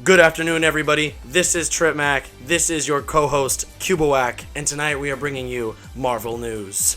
Good afternoon, everybody. This is TripMac. This is your co-host, Cubowak, and tonight we are bringing you Marvel news.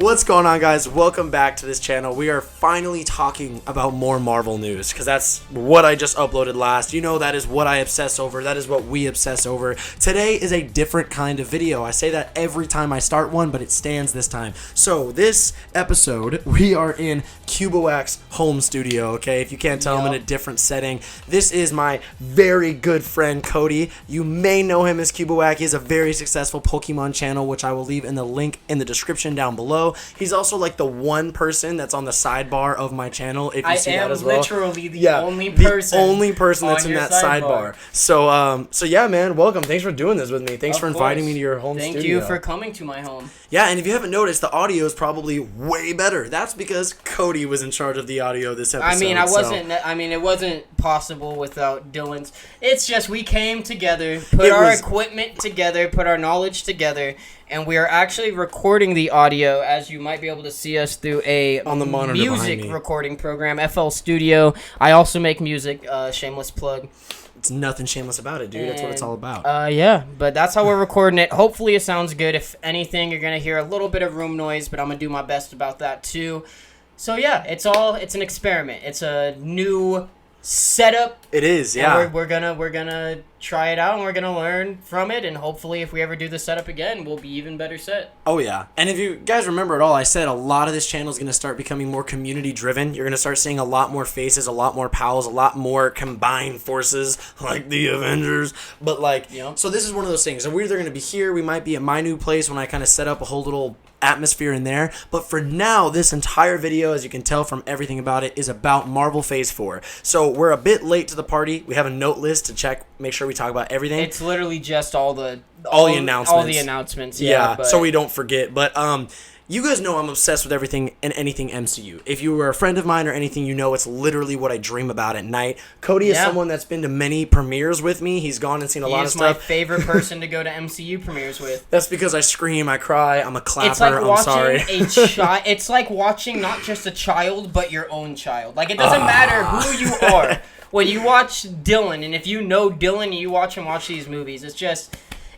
What's going on, guys? Welcome back to this channel. We are finally talking about more Marvel news because that's what I just uploaded last. You know, that is what I obsess over. That is what we obsess over. Today is a different kind of video. I say that every time I start one, but it stands this time. So this episode, we are in Cubowak's home studio, okay? If you can't tell, I'm in a different setting. This is my very good friend, Cody. You may know him as Cubowak. He has a very successful Pokemon channel, which I will leave in the link in the description down below. He's also like the one person that's on the sidebar of my channel. If you see that as well, I am literally the only person that's in that sidebar. So yeah, man, welcome. Thanks for doing this with me. Thanks for inviting me to your home studio. Thank you for coming to my home. Yeah, and if you haven't noticed, the audio is probably way better. That's because Cody was in charge of the audio this episode. It wasn't possible without Dylan's. It's just we came together, put our equipment together, put our knowledge together, and we are actually recording the audio, as you might be able to see us through on the monitor music recording program, FL Studio. I also make music, shameless plug. It's nothing shameless about it, dude. That's what it's all about. Yeah, but that's how we're recording it. Hopefully it sounds good. If anything, you're going to hear a little bit of room noise, but I'm going to do my best about that too. So yeah, it's an experiment. It's a new setup. It is, yeah. We're gonna try it out, and we're gonna learn from it, and hopefully if we ever do the setup again, we'll be even better set. Oh yeah. And if you guys remember at all, I said a lot of this channel is gonna start becoming more community driven. You're gonna start seeing a lot more faces, a lot more pals, a lot more combined forces like the Avengers. But so this is one of those things. And we're either gonna be here, we might be at my new place when I kind of set up a whole little atmosphere in there, but for now, this entire video, as you can tell from everything about it, is about Marvel Phase 4. So we're a bit late to the party. We have a note list to check, make sure we talk about everything. It's literally just all the announcements. All the announcements, yeah. So we don't forget. But you guys know I'm obsessed with everything and anything MCU. If you were a friend of mine or anything, you know it's literally what I dream about at night. Cody is someone that's been to many premieres with me. He's gone and seen a lot of stuff. He's my favorite person to go to MCU premieres with. That's because I scream, I cry, I'm a clapper, I'm sorry. It's like watching not just a child, but your own child. Like, it doesn't matter who you are. When you watch Dylan, and if you know Dylan and you watch him watch these movies,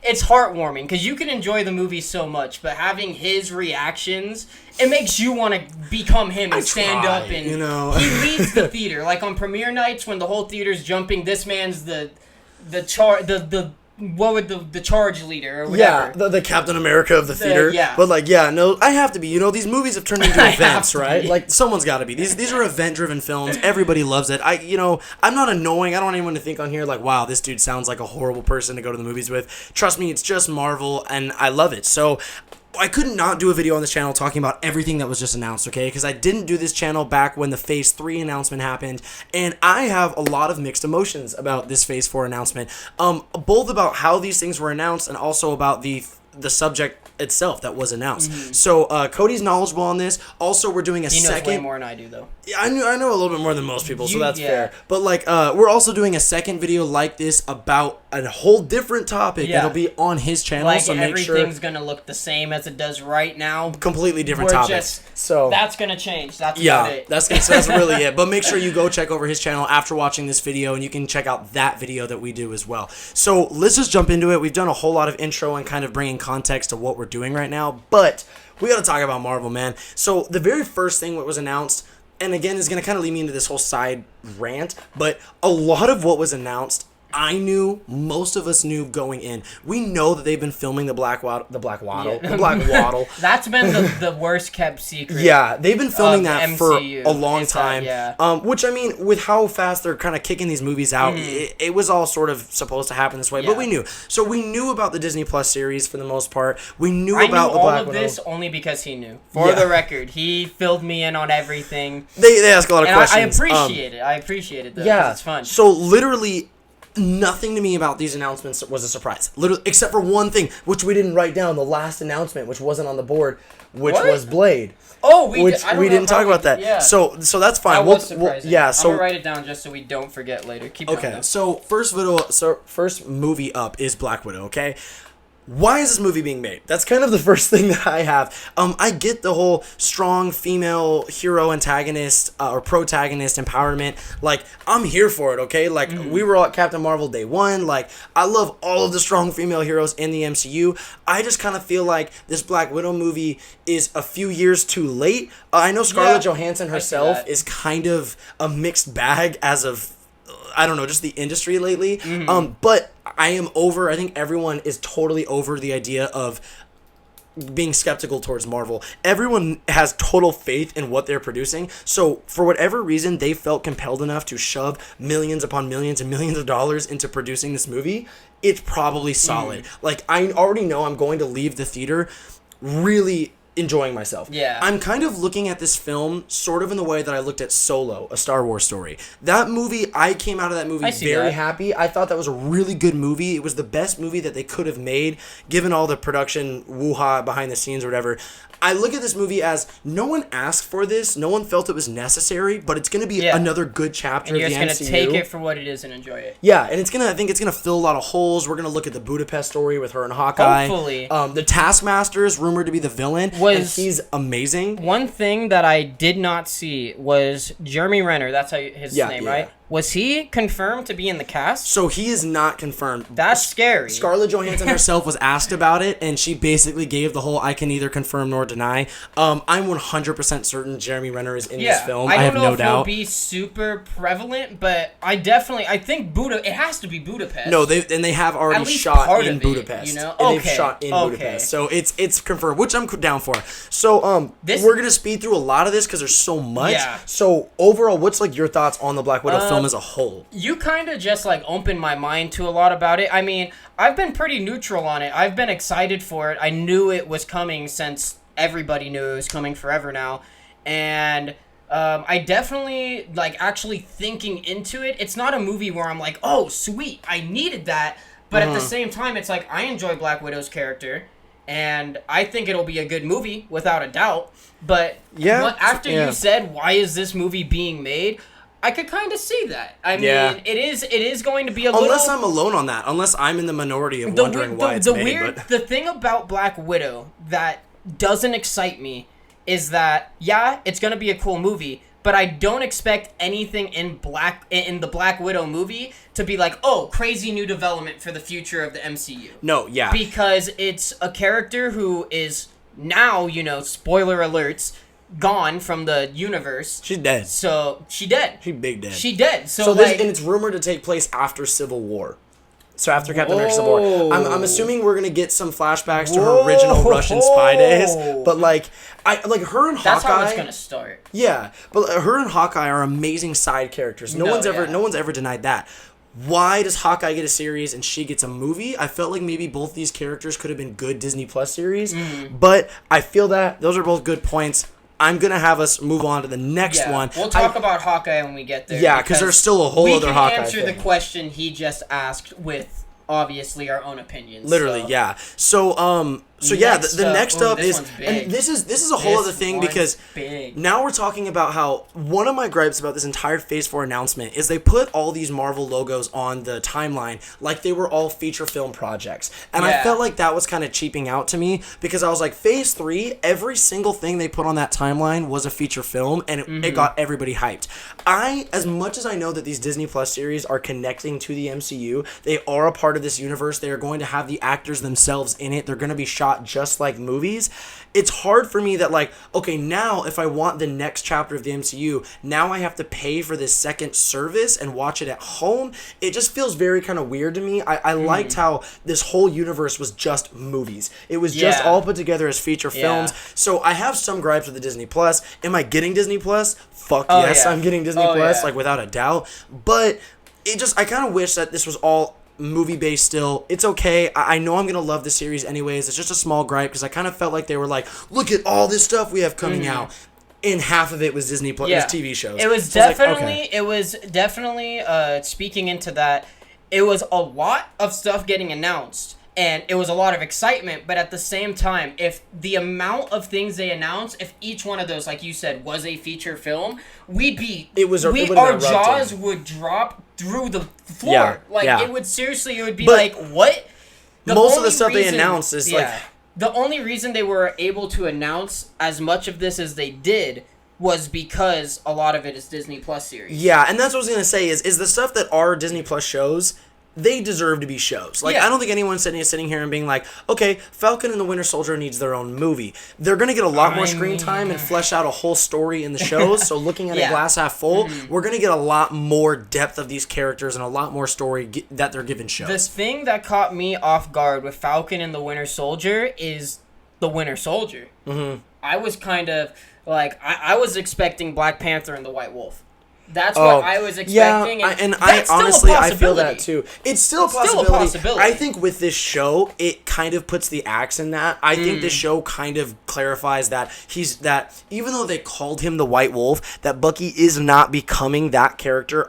it's heartwarming because you can enjoy the movie so much, but having his reactions, it makes you want to become him and stand up. And he leads the theater. Like on premiere nights when the whole theater's jumping, this man's the charge leader or whatever. Yeah, the Captain America of the theater. Yeah. But I have to be. These movies have turned into events, right? Like, someone's got to be. These are event-driven films. Everybody loves it. I'm not annoying. I don't want anyone to think on here like, wow, this dude sounds like a horrible person to go to the movies with. Trust me, it's just Marvel, and I love it. So I could not do a video on this channel talking about everything that was just announced, okay? Because I didn't do this channel back when the Phase 3 announcement happened, and I have a lot of mixed emotions about this Phase 4 announcement, both about how these things were announced and also about the subject itself that was announced. Mm-hmm. So Cody's knowledgeable on this. Also, we're doing He knows way more than I do, though. Yeah, I know a little bit more than most people, so that's fair. But we're also doing a second video like this about a whole different topic that'll be on his channel. So make sure everything's gonna look the same as it does right now. Completely different topics. So that's gonna change. That's about it. That's really it. But make sure you go check over his channel after watching this video, and you can check out that video that we do as well. So let's just jump into it. We've done a whole lot of intro and kind of bringing context to what we're doing right now, but we got to talk about Marvel, man. So the very first thing that was announced, and again is going to kind of lead me into this whole side rant, but a lot of what was announced, I knew, most of us knew going in. We know that they've been filming the Black Waddle. That's been the worst kept secret. Yeah, they've been filming that for a long time. Which, with how fast they're kind of kicking these movies out, it was all sort of supposed to happen this way, but we knew. So we knew about the Disney Plus series for the most part. We knew about the Black Widow. all of this only because he knew. For the record, he filled me in on everything. They ask a lot of questions. I appreciate it. I appreciate it, though, because it's fun. So literally, nothing to me about these announcements was a surprise. Literally, except for one thing, which we didn't write down, the last announcement, which wasn't on the board, which was Blade. Oh, we didn't talk about that. Yeah. So that's fine. That was surprising. So I'm gonna write it down just so we don't forget later. Keep going. Okay. So first movie up is Black Widow. Okay. why is this movie being made? That's kind of the first thing that I have. I get the whole strong female hero antagonist or protagonist empowerment. Like, I'm here for it, okay? Like, we were all at Captain Marvel day one. Like, I love all of the strong female heroes in the MCU. I just kind of feel like this Black Widow movie is a few years too late. I know Scarlett Johansson herself is kind of a mixed bag as of, I don't know, just the industry lately. But I think everyone is totally over the idea of being skeptical towards Marvel. Everyone has total faith in what they're producing. So for whatever reason, they felt compelled enough to shove millions upon millions and millions of dollars into producing this movie. It's probably solid. Like, I already know I'm going to leave the theater really enjoying myself. Yeah. I'm kind of looking at this film sort of in the way that I looked at Solo, A Star Wars Story. That movie, I came out of that movie very happy. I thought that was a really good movie. It was the best movie that they could have made, given all the production woo-ha behind the scenes or whatever. I look at this movie as no one asked for this, no one felt it was necessary, but it's going to be another good chapter of the MCU. And you're just going to take it for what it is and enjoy it. Yeah, and I think it's going to fill a lot of holes. We're going to look at the Budapest story with her and Hawkeye. Hopefully. The Taskmaster is rumored to be the villain, and he's amazing. One thing that I did not see was Jeremy Renner, that's his name, right? Was he confirmed to be in the cast? So he is not confirmed. That's scary. Scarlett Johansson herself was asked about it, and she basically gave the whole I can neither confirm nor deny. I'm 100% certain Jeremy Renner is in this film. I have no doubt. I don't know if he'll be super prevalent, but I think it has to be Budapest. No, they have already shot in Budapest. They've shot in Budapest. So it's confirmed, which I'm down for. So we're going to speed through a lot of this because there's so much. Yeah. So overall, what's like your thoughts on the Black Widow film as a whole? You kind of just like opened my mind to a lot about it. I mean, I've been pretty neutral on it. I've been excited for it. I knew it was coming since everybody knew it was coming forever now. And I definitely, like, actually thinking into it. It's not a movie where I'm like, oh, sweet, I needed that. But at the same time, it's like, I enjoy Black Widow's character. And I think it'll be a good movie, without a doubt. But after you said, why is this movie being made? I could kind of see that. I mean, it is going to be a little... Unless I'm alone on that. Unless I'm in the minority of wondering why it's made. The thing about Black Widow that doesn't excite me is that, it's going to be a cool movie, but I don't expect anything in the Black Widow movie to be like, oh, crazy new development for the future of the MCU. No, yeah. Because it's a character who is now, spoiler alerts, gone from the universe. She's dead. So, she dead. She big dead. She dead. So and it's rumored to take place after Civil War. So after Captain America Civil War. I'm assuming we're going to get some flashbacks to her original Russian spy days. But her and Hawkeye... That's how it's going to start. Yeah. But her and Hawkeye are amazing side characters. No one's ever denied that. Why does Hawkeye get a series and she gets a movie? I felt like maybe both these characters could have been good Disney Plus series. But I feel that those are both good points. I'm going to have us move on to the next one. We'll talk about Hawkeye when we get there. Yeah, because there's still a whole other Hawkeye thing. We can answer the question he just asked with, obviously, our own opinions. Literally, yeah. So the next up is, and this is a whole other thing because now we're talking about how one of my gripes about this entire Phase 4 announcement is they put all these Marvel logos on the timeline like they were all feature film projects. And I felt like that was kind of cheaping out to me because I was like, Phase 3, every single thing they put on that timeline was a feature film and it got everybody hyped. As much as I know that these Disney Plus series are connecting to the MCU, they are a part of this universe. They are going to have the actors themselves in it. They're going to be shot just like movies. It's hard for me that now if I want the next chapter of the MCU, now I have to pay for this second service and watch it at home. It just feels very kind of weird to me. I liked how this whole universe was just movies. It was just all put together as feature films. So I have some gripes with the Disney Plus. Am I getting Disney Plus? Fuck yes, I'm getting Disney Plus, without a doubt. But I kind of wish that this was all movie based still. It's okay. I know I'm gonna love the series anyways. It's just a small gripe because I kind of felt like they were like, look at all this stuff we have coming out, and half of it was Disney Plus TV shows. It was definitely speaking into that, it was a lot of stuff getting announced and it was a lot of excitement, but at the same time, if the amount of things they announced, if each one of those, like you said, was a feature film, our jaws would drop through the floor. It would be like, what? most of the stuff they announced is like... The only reason they were able to announce as much of this as they did was because a lot of it is Disney Plus series. Yeah, and that's what I was going to say is the stuff that are Disney Plus shows, they deserve to be shows. Like, I don't think anyone's sitting here and being like, okay, Falcon and the Winter Soldier needs their own movie. They're going to get a lot more screen time and flesh out a whole story in the shows. So looking at a glass half full, we're going to get a lot more depth of these characters and a lot more story that they're given shows. The thing that caught me off guard with Falcon and the Winter Soldier is the Winter Soldier. I was kind of like, I was expecting Black Panther and the White Wolf. That's what I was expecting. Yeah, and I honestly, I feel that too. It's still a possibility. I think with this show, it kind of puts the axe in that. I think this show kind of clarifies that even though they called him the White Wolf, that Bucky is not becoming that character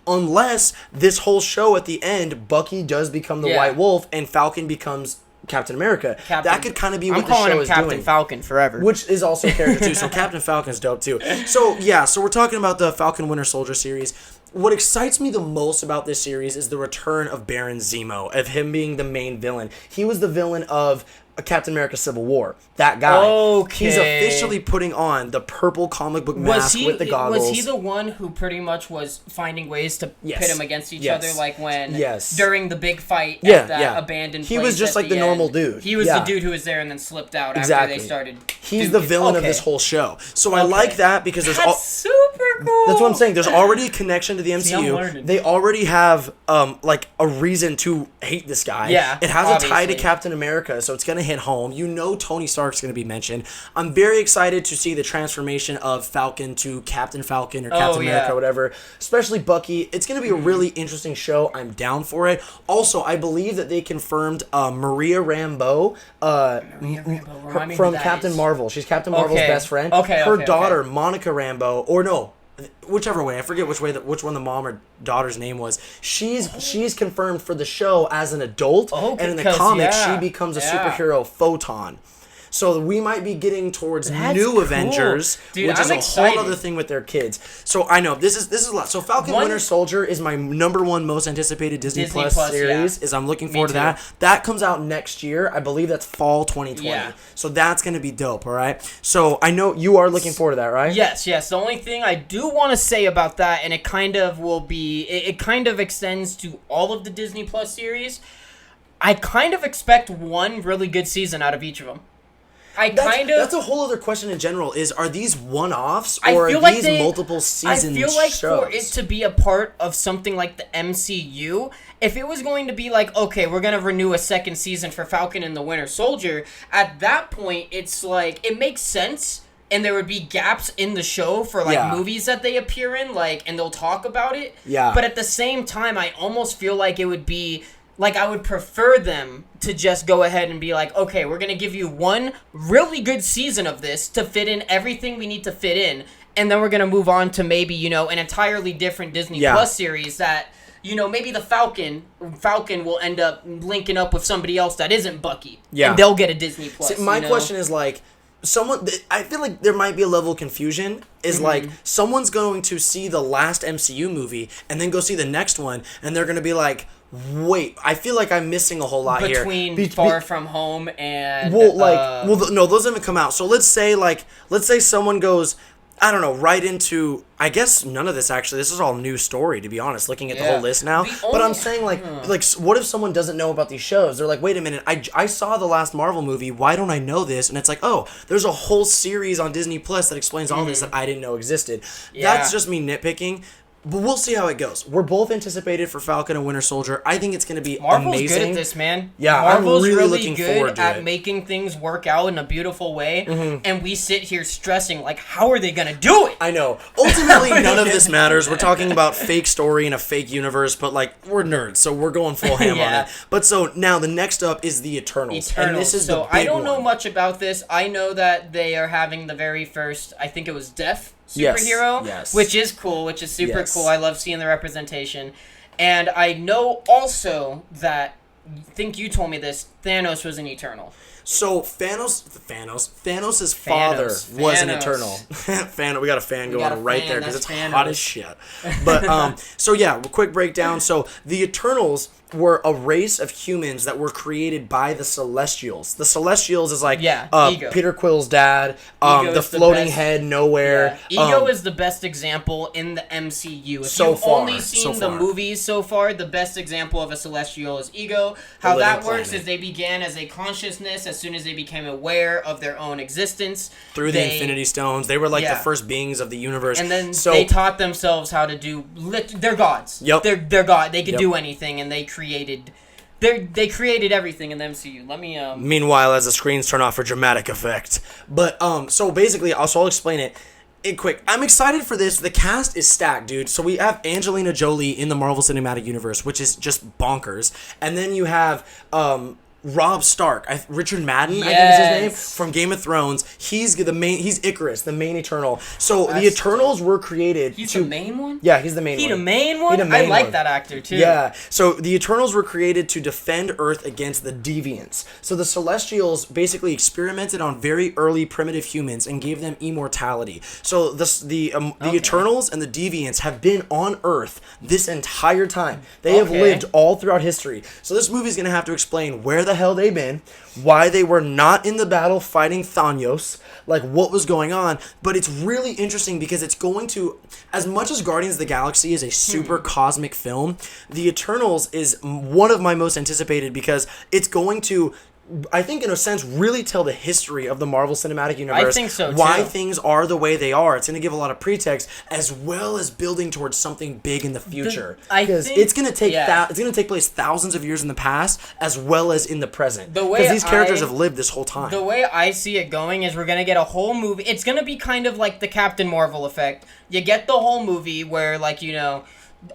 unless this whole show at the end, Bucky does become the White Wolf and Falcon becomes Captain America. That could kind of be what the show is doing. I'm calling him Captain Falcon forever. Which is also a character too. So Captain Falcon's dope too. So yeah, so we're talking about the Falcon Winter Soldier series. What excites me the most about this series is the return of Baron Zemo, of him being the main villain. He was the villain of Captain America Civil War. That guy. Okay. He's officially putting on the purple comic book mask with the goggles. Was he the one who pretty much was finding ways to pit them against each other? Like when, during the big fight at that abandoned place. He was just like the normal dude. He was the dude who was there and then slipped out after they started. He's the villain of this whole show. So I like that because there's... That's super cool. That's what I'm saying. There's already a connection to the MCU. They already have like a reason to hate this guy. Yeah, it has a tie to Captain America, so it's going to hit home. You know Tony Stark's going to be mentioned. I'm very excited to see the transformation of Falcon to Captain Falcon or Captain America, whatever. Especially Bucky. It's going to be a really interesting show. I'm down for it. Also, I believe that they confirmed Maria Rambeau from Captain Marvel. She's Captain Marvel's best friend. Her daughter, Monica Rambeau, or no, whichever way, I forget which one the mom or daughter's name was. She's confirmed for the show as an adult, and in the comics she becomes a superhero Photon. So we might be getting towards new Avengers, which is a whole other thing with their kids. So I know this is a lot. So Falcon Winter Soldier is my number one most anticipated Disney Plus series. Is I'm looking forward to that. That comes out next year. I believe that's fall 2020. Yeah. So that's gonna be dope. All right. So I know you are looking forward to that, right? Yes. The only thing I do want to say about that, and it kind of will be, it kind of extends to all of the Disney Plus series. I kind of expect one really good season out of each of them. That's a whole other question in general. Are these one-offs or are these multiple season shows? I feel like for it to be a part of something like the MCU, if it was going to be like, okay, we're going to renew a second season for Falcon and the Winter Soldier, at that point, it's like, it makes sense. And there would be gaps in the show for like movies that they appear in, like, and they'll talk about it. Yeah. But at the same time, I almost feel like it would be... Like, I would prefer them to just go ahead and be like, okay, we're going to give you one really good season of this to fit in everything we need to fit in, and then we're going to move on to maybe, an entirely different Disney Plus series that, maybe the Falcon will end up linking up with somebody else that isn't Bucky, and they'll get a Disney Plus. See, my question is, like, I feel like there might be a level of confusion, like, someone's going to see the last MCU movie and then go see the next one, and they're going to be like, wait, I feel like I'm missing a whole lot here. Between Far From Home and... no, those haven't come out. So let's say someone goes, I don't know, right into... I guess none of this, actually. This is all new story, to be honest, looking at the whole list now. But I'm saying, like, what if someone doesn't know about these shows? They're like, wait a minute, I saw the last Marvel movie. Why don't I know this? And it's like, oh, there's a whole series on Disney Plus that explains all this that I didn't know existed. Yeah. That's just me nitpicking. But we'll see how it goes. We're both anticipated for Falcon and Winter Soldier. I think it's going to be Marvel's amazing. Good at this, man. Yeah, Marvel's I'm really looking forward to it. at making things work out in a beautiful way, and we sit here stressing, like, how are they going to do it? I know. Ultimately, none of this matters. We're talking about fake story in a fake universe, but, like, we're nerds, so we're going full ham on it. But so now the next up is the Eternals. And this is the big I don't know much about this. I know that they are having the very first, I think it was Death superhero, which is cool, which is super cool. I love seeing the representation. And I know also that, I think you told me this, Thanos was an Eternal. So Thanos' father was an Eternal. We got a fan going right there because it's hot as shit. But so yeah, quick breakdown. So the Eternals were a race of humans that were created by the Celestials. The Celestials is like Ego. Peter Quill's dad, the floating head nowhere. Yeah. Ego is the best example in the MCU. If you've only seen the movies so far, the best example of a Celestial is Ego. How that works is they began as a consciousness as soon as they became aware of their own existence. Through the Infinity Stones. They were like the first beings of the universe. And then they taught themselves how to do... They're gods. Yep. They're God. They could do anything, and they created everything in the MCU. Let me Meanwhile, as the screens turn off for dramatic effect. But so basically, I'll explain it quick. I'm excited for this. The cast is stacked, dude. So we have Angelina Jolie in the Marvel Cinematic Universe, which is just bonkers. And then you have Rob Stark, Richard Madden, I think is his name, from Game of Thrones. He's Icarus, the main Eternal. So the Eternals were created. He's the main one? Yeah, he's the main one. He the main one? I like that actor too. Yeah. So the Eternals were created to defend Earth against the Deviants. So the Celestials basically experimented on very early primitive humans and gave them immortality. So the Eternals and the Deviants have been on Earth this entire time. They have lived all throughout history. So this movie is going to have to explain where the hell they've been, why they were not in the battle fighting Thanos, like what was going on. But it's really interesting because it's going to, as much as Guardians of the Galaxy is a super cosmic film, the Eternals is one of my most anticipated because it's going to, I think, in a sense, really tell the history of the Marvel Cinematic Universe. I think so, too. Why things are the way they are. It's going to give a lot of pretext, as well as building towards something big in the future. Because it's going to take it's going to take place thousands of years in the past, as well as in the present. Because these characters have lived this whole time. The way I see it going is we're going to get a whole movie. It's going to be kind of like the Captain Marvel effect. You get the whole movie where, like, you know...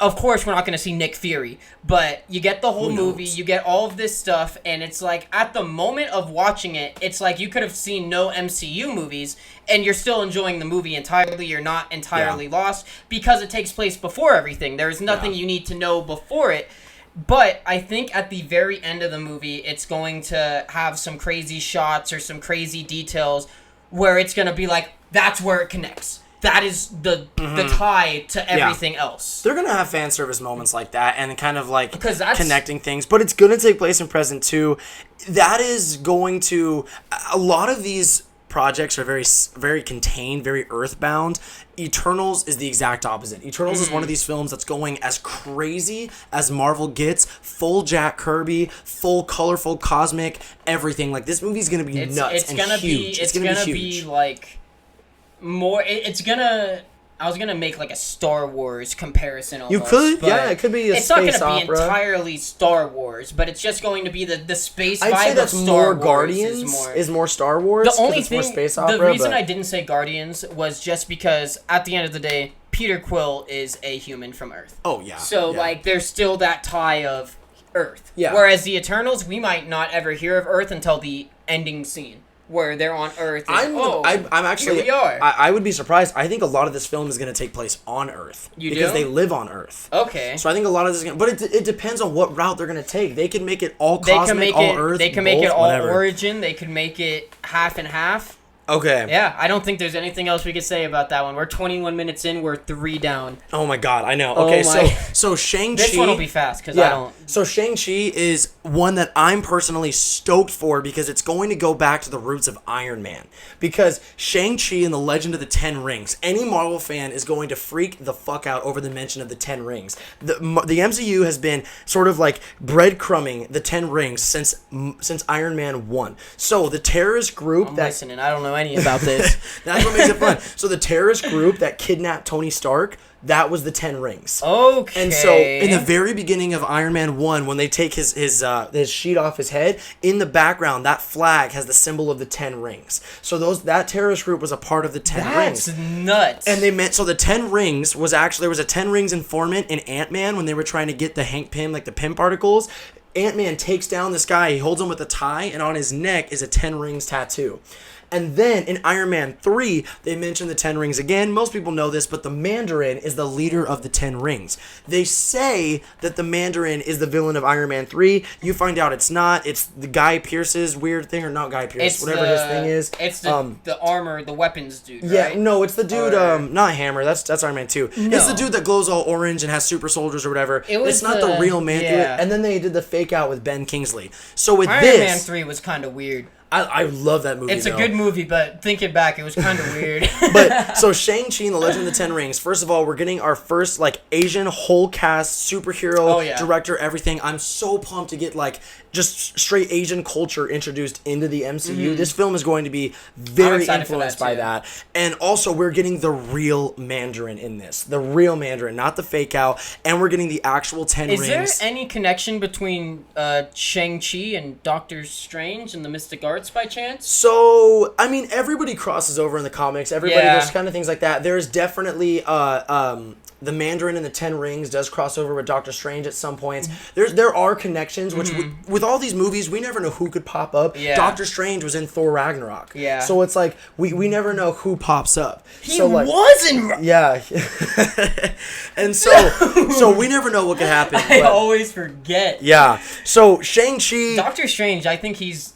Of course, we're not going to see Nick Fury, but you get the whole movie, you get all of this stuff, and it's like, at the moment of watching it, it's like you could have seen no MCU movies, and you're still enjoying the movie entirely. You're not entirely lost, because it takes place before everything. There's nothing you need to know before it. But I think at the very end of the movie, it's going to have some crazy shots or some crazy details where it's going to be like, that's where it connects. That is the tie to everything else. They're going to have fan service moments like that and kind of like connecting things. But it's going to take place in present too. That is going to... A lot of these projects are very, very contained, very earthbound. Eternals is the exact opposite. Eternals is one of these films that's going as crazy as Marvel gets. Full Jack Kirby, full colorful cosmic, everything. Like, this movie's going to be nuts and huge. It's going to be like... More, it's gonna... I was gonna make like a Star Wars comparison almost. You could, it could be a space opera. It's not gonna be entirely Star Wars, but it's just going to be the space vibe. I'd say that's of Star more Wars Guardians is more Star Wars. The only thing, more space opera, the reason I didn't say Guardians was just because at the end of the day, Peter Quill is a human from Earth. Oh yeah. So like, there's still that tie of Earth. Yeah. Whereas the Eternals, we might not ever hear of Earth until the ending scene, where they're on Earth. And, I'm actually... Here we are. I would be surprised. I think a lot of this film is going to take place on Earth. Because they live on Earth. Okay. So I think a lot of this is going to... But it depends on what route they're going to take. They can make it all cosmic, all Earth, they can make it all origin. They can make it half and half. Okay. Yeah, I don't think there's anything else we could say about that one. We're 21 minutes in. We're 3 down. Oh my god, I know. Okay, so ShangChi... This one will be fast, because I don't... So ShangChi is one that I'm personally stoked for because it's going to go back to the roots of Iron Man. Because ShangChi and the Legend of the Ten Rings, any Marvel fan is going to freak the fuck out over the mention of the Ten Rings. The MCU has been sort of like breadcrumbing the Ten Rings since Iron Man 1. So the terrorist group I'm listening. I don't know any about this. That's what makes it fun. So the terrorist group that kidnapped Tony Stark, that was the Ten Rings. Okay. And so in the very beginning of Iron Man 1, when they take his sheet off his head, in the background, that flag has the symbol of the Ten Rings. So that terrorist group was a part of the Ten Rings. That's nuts. And the Ten Rings was actually... There was a Ten Rings informant in Ant-Man when they were trying to get the Hank Pym, like the Pym particles. Ant-Man takes down this guy, he holds him with a tie, and on his neck is a Ten Rings tattoo. And then in Iron Man 3, they mention the 10 rings again. Most people know this, but the Mandarin is the leader of the 10 rings. They say that the Mandarin is the villain of Iron Man 3. You find out it's not. It's the Guy Pearce's weird thing, or not Guy Pearce, whatever his thing is. It's the armor, the weapons dude, right? Yeah, no, it's the dude, not Hammer, that's Iron Man 2. No. It's the dude that glows all orange and has super soldiers or whatever. It's not the real Mandarin. yeah. And then they did the fake out with Ben Kingsley. So with Iron this... Man 3 was kind of weird. I love that movie. It's a good movie, but thinking back, it was kind of weird. But so Shang-Chi and the Legend of the Ten Rings. First of all, we're getting our first like Asian whole cast superhero director, everything. I'm so pumped to get like just straight Asian culture introduced into the MCU. This film is going to be very influenced by that. And also, we're getting the real Mandarin in this. The real Mandarin, not the fake out. And we're getting the actual 10 rings. Is there any connection between Shang-Chi and Doctor Strange and the Mystic Arts by chance? So, I mean, everybody crosses over in the comics. Everybody, there's kind of things like that. There's definitely the Mandarin and the Ten Rings does cross over with Doctor Strange at some points. There are connections, which with all these movies, we never know who could pop up. Yeah. Doctor Strange was in Thor Ragnarok. Yeah. So it's like, we never know who pops up. He was in... Yeah. And so we never know what could happen. I always forget. Yeah. So Shang-Chi... Doctor Strange, I think he's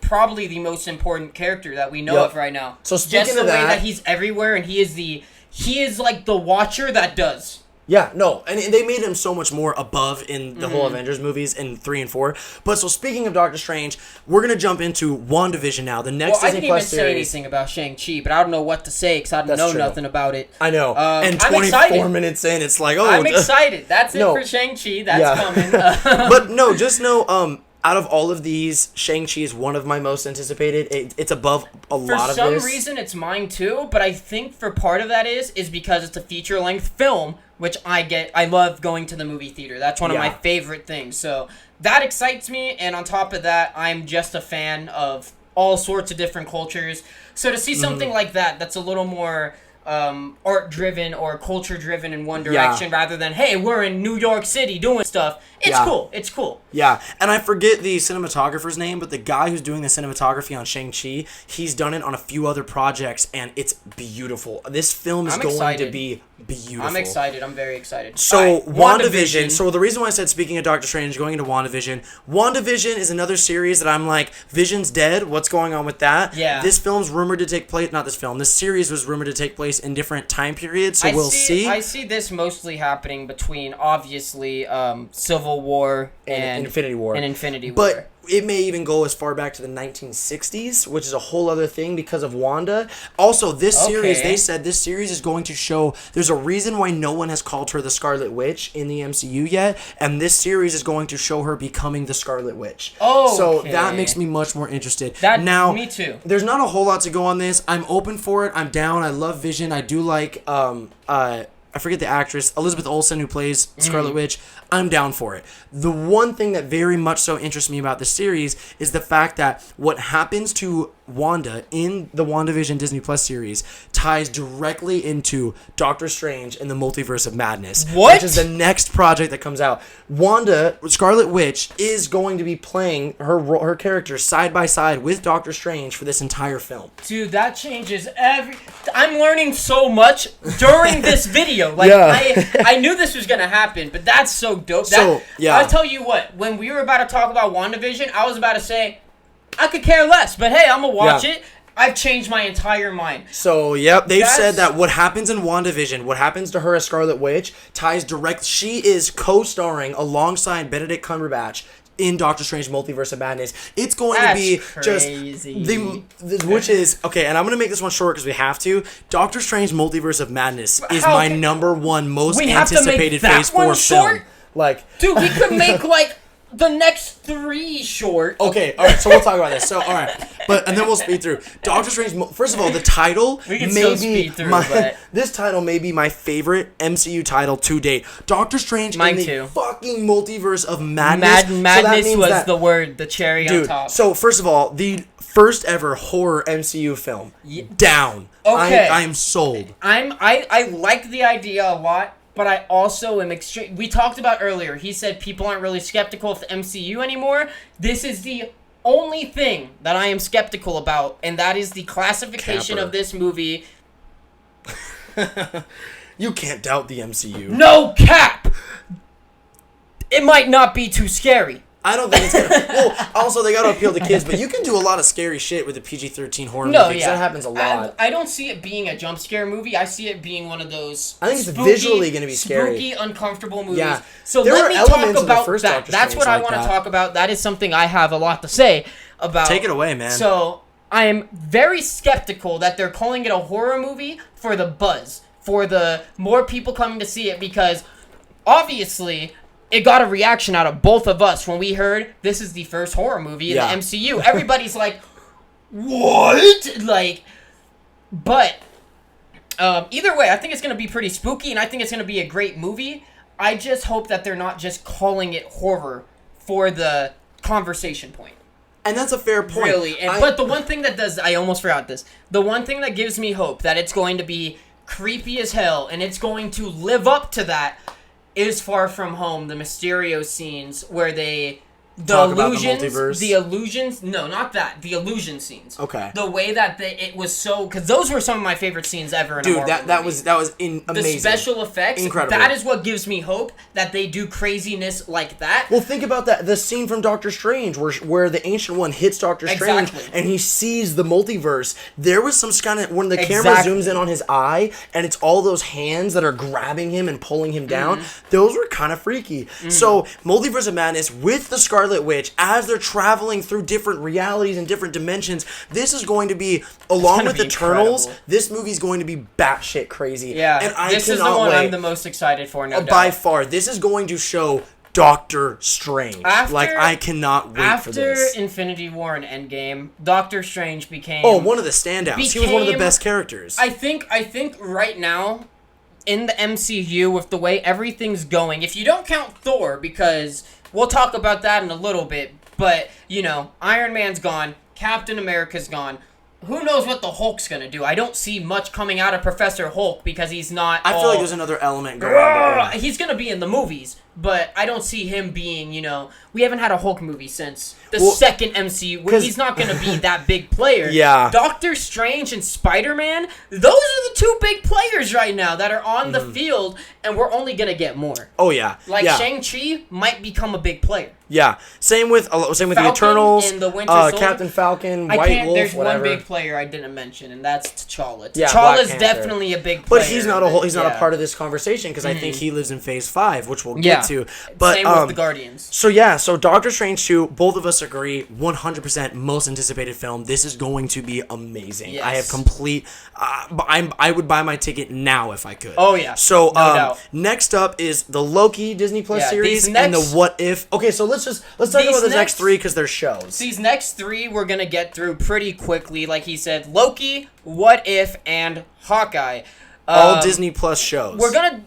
probably the most important character that we know of right now. So speaking just the way that he's everywhere, and he is like the Watcher that does. Yeah, no, and they made him so much more above in the whole Avengers movies in 3 and 4. But so speaking of Doctor Strange, we're gonna jump into WandaVision now, the next Disney Plus series. I didn't even say anything about Shang-Chi, but I don't know what to say because I don't know nothing about it. I know, and 24 minutes in, it's like, I'm excited. That's it for Shang-Chi. That's coming. But no, just know, out of all of these, Shang-Chi is one of my most anticipated. It's above a lot of this. For some reason, it's mine too, but I think for part of that is because it's a feature-length film, which I love going to the movie theater. That's one of my favorite things. So that excites me, and on top of that, I'm just a fan of all sorts of different cultures. So to see something like that, that's a little more... art-driven or culture-driven in one direction rather than, hey, we're in New York City doing stuff. It's cool. It's cool. Yeah, and I forget the cinematographer's name, but the guy who's doing the cinematography on Shang-Chi, he's done it on a few other projects, and it's beautiful. This film is going to be beautiful. I'm excited. I'm very excited. So, WandaVision. So, the reason why I said, speaking of Doctor Strange, going into WandaVision is another series that I'm like, Vision's dead. What's going on with that? Yeah. This film's rumored to take place, not this film, this series was rumored to take place in different time periods, so we'll see. I see this mostly happening between, obviously, Civil War and Infinity War. But it may even go as far back to the 1960s, which is a whole other thing because of Wanda. Also, this series, they said this series is going to show there's a reason why no one has called her the Scarlet Witch in the MCU yet, and this series is going to show her becoming the Scarlet Witch. So that makes me much more interested. Now, me too. There's not a whole lot to go on this. I'm open for it. I'm down. I love Vision. I do like I forget the actress, Elizabeth Olsen, who plays Scarlet Witch. I'm down for it. The one thing that very much so interests me about the series is the fact that what happens to Wanda in the WandaVision Disney Plus series ties directly into Doctor Strange and the Multiverse of Madness. Which is the next project that comes out. Wanda, Scarlet Witch, is going to be playing her character side by side with Doctor Strange for this entire film. Dude, that changes I'm learning so much during this video. Like, I knew this was going to happen, but that's so dope. I'll tell you what, when we were about to talk about WandaVision, I was about to say, I could care less, but hey, I'm going to watch it. I've changed my entire mind. So, they've said that what happens in WandaVision, what happens to her as Scarlet Witch, ties direct. She is co-starring alongside Benedict Cumberbatch in Doctor Strange Multiverse of Madness. It's going to be crazy. Just which is okay, and I'm gonna make this one short because we have to. Doctor Strange Multiverse of Madness is my number one most anticipated Phase 4 film. Like, dude, we could make like the next 3 short. Okay, all right. So we'll talk about this. So all right, and then we'll speed through Doctor Strange. First of all, the title this title may be my favorite MCU title to date. Doctor Strange in the fucking Multiverse of Madness. Madness was the word, the cherry on top. So first of all, the first ever horror MCU film. Down. Okay, I am sold. I like the idea a lot. But I also am we talked about earlier, he said people aren't really skeptical of the MCU anymore. This is the only thing that I am skeptical about, and that is the classification Capper. of this movie. You can't doubt the MCU. No cap! It might not be too scary. I don't think it's gonna. Well, also they gotta appeal to kids, but you can do a lot of scary shit with a PG-13 horror movie. Because that happens a lot. I don't see it being a jump scare movie. I see it being one of those. I think it's visually gonna be scary. Spooky, uncomfortable movies. Yeah. So There let were me talk elements of the about first that. Doctor That's Strange what I like want to that. talk about. That is something I have a lot to say about. Take it away, man. So I am very skeptical that they're calling it a horror movie for the buzz, for the more people coming to see it, because obviously it got a reaction out of both of us when we heard this is the first horror movie in the MCU. Everybody's like, what? Like, but either way, I think it's going to be pretty spooky, and I think it's going to be a great movie. I just hope that they're not just calling it horror for the conversation point. And that's a fair point. Really. But the one thing that does, I almost forgot this, the one thing that gives me hope that it's going to be creepy as hell, and it's going to live up to that, is Far From Home, the Mysterio scenes where they Talk about the multiverse? the illusions, no, not that, the illusion scenes. Okay. The way that it was so, because those were some of my favorite scenes ever in a Dude, Marvel that movie. was The amazing. special effects, Incredible. that is what gives me hope that they do craziness like that. Well, think about that. The scene from Doctor Strange where the Ancient One hits Doctor Strange Exactly. and he sees the multiverse. There was some kind of, when the camera Exactly. zooms in on his eye and it's all those hands that are grabbing him and pulling him down, those were kind of freaky. So, Multiverse of Madness with the Scarlet Witch, as they're traveling through different realities and different dimensions, this is going to be, along gonna with be Eternals, incredible. this movie's going to be batshit crazy. Yeah, and I this is the cannot one wait. I'm the most excited for, no doubt. By far, this is going to show Doctor Strange. I cannot wait for this. After Infinity War and Endgame, Doctor Strange became... Oh, one of the standouts. He was one of the best characters. I think right now, in the MCU, with the way everything's going, if you don't count Thor, because we'll talk about that in a little bit, but, Iron Man's gone, Captain America's gone. Who knows what the Hulk's gonna do? I don't see much coming out of Professor Hulk because he's not. I feel like there's another element going on. He's gonna be in the movies, but I don't see him being. We haven't had a Hulk movie since the second MCU. Where he's not gonna be that big player. Yeah. Doctor Strange and Spider-Man. Those are the two big players right now that are on the field, and we're only gonna get more. Oh yeah. ShangChi might become a big player. Yeah. Same with the Eternals. And the Winter Soldier. Captain Falcon, White Wolf, There's whatever. one big player I didn't mention, and that's T'Challa. Yeah, T'Challa's Black Panther. definitely a big player. But he's not a part of this conversation because I think he lives in Phase 5, which we'll get to. But same with the Guardians. So Doctor Strange 2, both of us agree, 100% most anticipated film. This is going to be amazing. Yes. I have complete. I would buy my ticket now if I could. Oh yeah. So no doubt. next up is the Loki Disney Plus series these and the next- What If. Okay, so let's talk about the next three because they're shows. These next three we're gonna get through pretty quickly. Like he said, Loki, What If, and Hawkeye. All Disney Plus shows.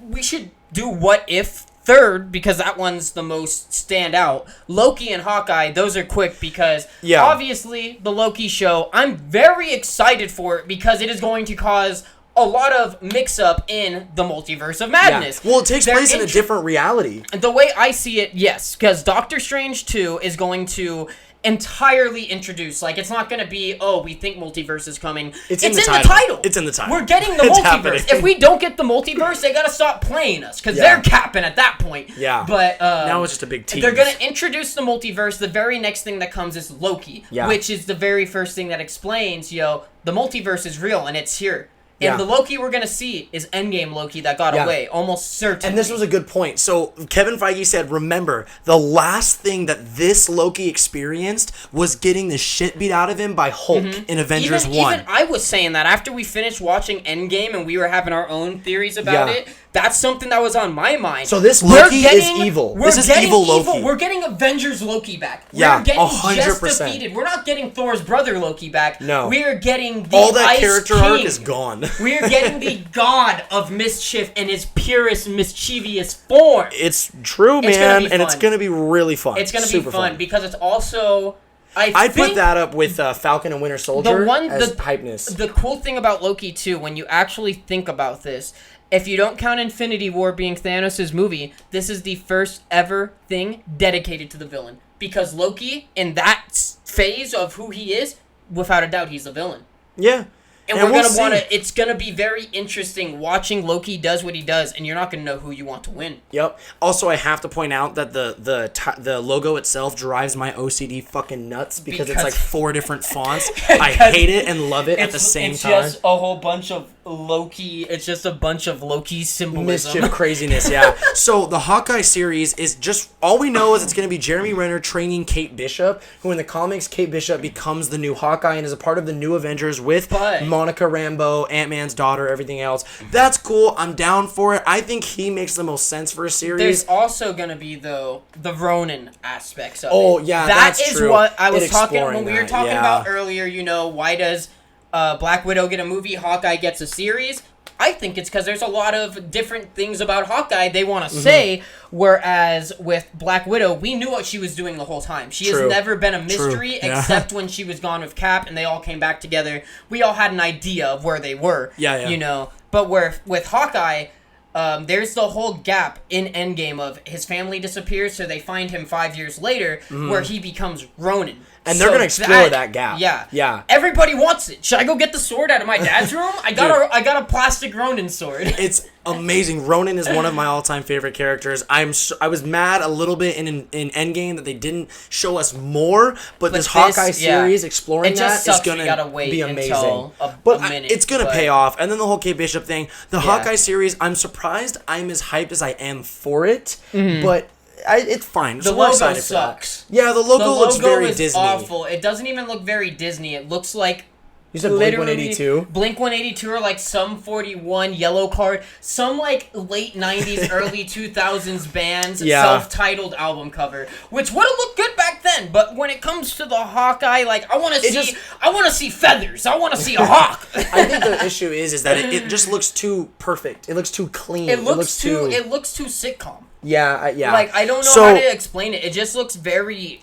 We should do What If third because that one's the most stand out. Loki and Hawkeye, those are quick because obviously the Loki show, I'm very excited for it because it is going to cause a lot of mix-up in the multiverse of madness. Yeah. Well, it takes place in a different reality. The way I see it, yes, because Doctor Strange 2 is going to entirely introduce, it's not going to be, we think multiverse is coming. It's in the title. It's in the title. We're getting the It's multiverse. happening. If we don't get the multiverse, they got to stop playing us because they're capping at that point. Yeah. But now it's just a big tease. They're going to introduce the multiverse. The very next thing that comes is Loki, which is the very first thing that explains, the multiverse is real and it's here. And the Loki we're going to see is Endgame Loki that got away, almost certainly. And this was a good point. So Kevin Feige said, remember, the last thing that this Loki experienced was getting the shit beat out of him by Hulk in Avengers 1. Even I was saying that after we finished watching Endgame and we were having our own theories about it. That's something that was on my mind. So this Loki is evil. This is evil Loki. We're getting Avengers Loki back. Yeah, we're getting 100%. just defeated. We're not getting Thor's brother Loki back. No. We're getting the all that Ice character King. arc is gone. We're getting the god of mischief in his purest, mischievous form. It's true, man, and it's going to be really fun. It's going to be fun because it's also... I'd put that up with Falcon and Winter Soldier as hypeness. The cool thing about Loki, too, when you actually think about this, if you don't count Infinity War being Thanos' movie, this is the first ever thing dedicated to the villain. because Loki, in that phase of who he is, without a doubt, he's the villain. Yeah. And we're going to want to... It's going to be very interesting watching Loki does what he does, and you're not going to know who you want to win. Yep. Also, I have to point out that the logo itself drives my OCD fucking nuts because it's like 4 different fonts. I hate it and love it at the same time. It's just a whole bunch of Loki. It's just a bunch of Loki symbolism. Mischief craziness, yeah. So the Hawkeye series is just... All we know is it's going to be Jeremy Renner training Kate Bishop, who in the comics, Kate Bishop becomes the new Hawkeye and is a part of the new Avengers with... Monica Rambeau, Ant-Man's daughter, everything else. That's cool. I'm down for it. I think he makes the most sense for a series. There's also going to be, though, the Ronin aspects of it. Oh, yeah, that's true. That is what I was talking... When we were talking about earlier, you know, why does Black Widow get a movie, Hawkeye gets a series? I think it's because there's a lot of different things about Hawkeye they want to say, whereas with Black Widow, we knew what she was doing the whole time. She has never been a mystery, except when she was gone with Cap and they all came back together. We all had an idea of where they were, you know. But with Hawkeye, there's the whole gap in Endgame of his family disappears, so they find him 5 years later, where he becomes Ronin. And they're gonna explore that gap. Yeah. Everybody wants it. Should I go get the sword out of my dad's room? I got a plastic Ronin sword. It's amazing. Ronin is one of my all-time favorite characters. I was mad a little bit in Endgame that they didn't show us more, but this Hawkeye series exploring that is gonna be amazing. It's gonna pay off. And then the whole Kate Bishop thing, the Hawkeye series. I'm surprised I'm as hyped as I am for it, but. It's fine. The logo sucks. Yeah, the logo looks very Disney. The logo is awful. It doesn't even look very Disney. It looks like... You said Blink 182? Blink 182 or like some 41 yellow card. Some like late 90s, early 2000s band's self-titled album cover. Which would have looked good back then. But when it comes to the Hawkeye, like I want to see feathers. I want to see a hawk. I think the issue is that it just looks too perfect. It looks too clean. It looks too sitcom. Yeah. Like I don't know how to explain it. It just looks very